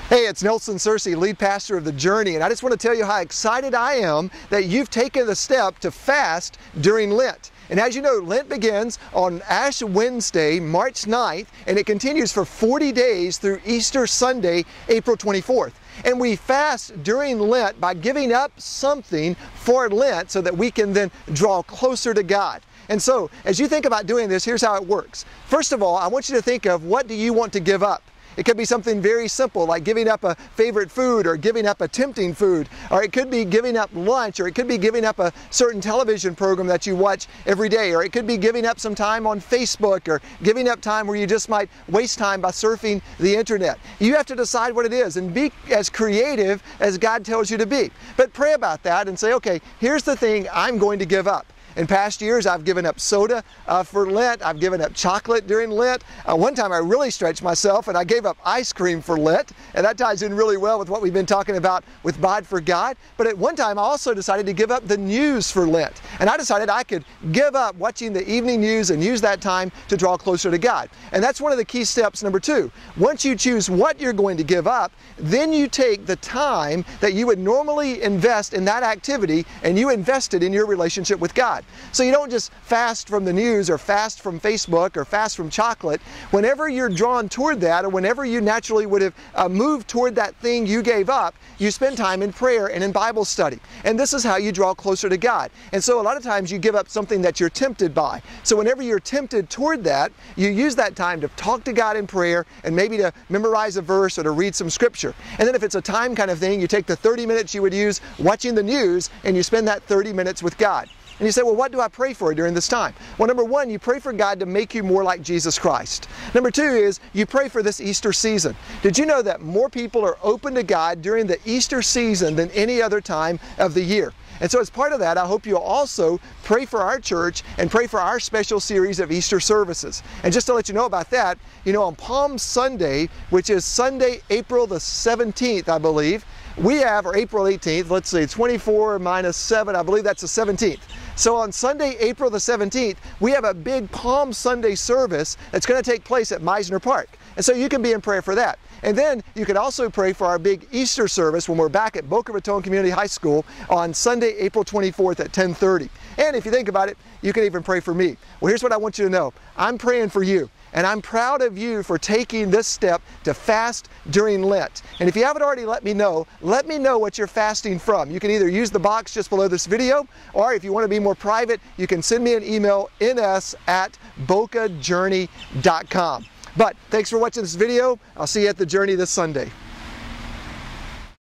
Hey, it's Nelson Searcy, lead pastor of The Journey, and I just want to tell you how excited I am that you've taken the step to fast during Lent. And as you know, Lent begins on Ash Wednesday, March 9th, and it continues for 40 days through Easter Sunday, April 24th. And we fast during Lent by giving up something for Lent so that we can then draw closer to God. And so, as you think about doing this, here's how it works. First of all, I want you to think of what do you want to give up. It could be something very simple like giving up a favorite food or giving up a tempting food, or it could be giving up lunch, or it could be giving up a certain television program that you watch every day, or it could be giving up some time on Facebook, or giving up time where you just might waste time by surfing the internet. You have to decide what it is and be as creative as God tells you to be. But pray about that and say, okay, here's the thing I'm going to give up. In past years, I've given up soda for Lent. I've given up chocolate during Lent. One time I really stretched myself and I gave up ice cream for Lent, and that ties in really well with what we've been talking about with Bod for God. But at one time I also decided to give up the news for Lent, and I decided I could give up watching the evening news and use that time to draw closer to God. And that's one of the key steps, number two. Once you choose what you're going to give up, then you take the time that you would normally invest in that activity and you invest it in your relationship with God. So you don't just fast from the news or fast from Facebook or fast from chocolate. Whenever you're drawn toward that, or whenever you naturally would have moved toward that thing you gave up, you spend time in prayer and in Bible study. And this is how you draw closer to God. And so a lot of times you give up something that you're tempted by. So whenever you're tempted toward that, you use that time to talk to God in prayer and maybe to memorize a verse or to read some scripture. And then if it's a time kind of thing, you take the 30 minutes you would use watching the news and you spend that 30 minutes with God. And you say, well, what do I pray for during this time? Well, number one, you pray for God to make you more like Jesus Christ. Number two is you pray for this Easter season. Did you know that more people are open to God during the Easter season than any other time of the year? And so as part of that, I hope you'll also pray for our church and pray for our special series of Easter services. And just to let you know about that, you know, on Palm Sunday, which is Sunday, April the 17th, I believe, we have, or April 18th, let's see, 24 minus 7, I believe that's the 17th. So on Sunday, April the 17th, we have a big Palm Sunday service that's going to take place at Meisner Park. And so you can be in prayer for that. And then you can also pray for our big Easter service when we're back at Boca Raton Community High School on Sunday, April 24th at 10:30. And if you think about it, you can even pray for me. Well, here's what I want you to know. I'm praying for you. And I'm proud of you for taking this step to fast during Lent. And if you haven't already let me know what you're fasting from. You can either use the box just below this video, or if you want to be more private, you can send me an email, ns@bocajourney.com. But thanks for watching this video. I'll see you at The Journey this Sunday.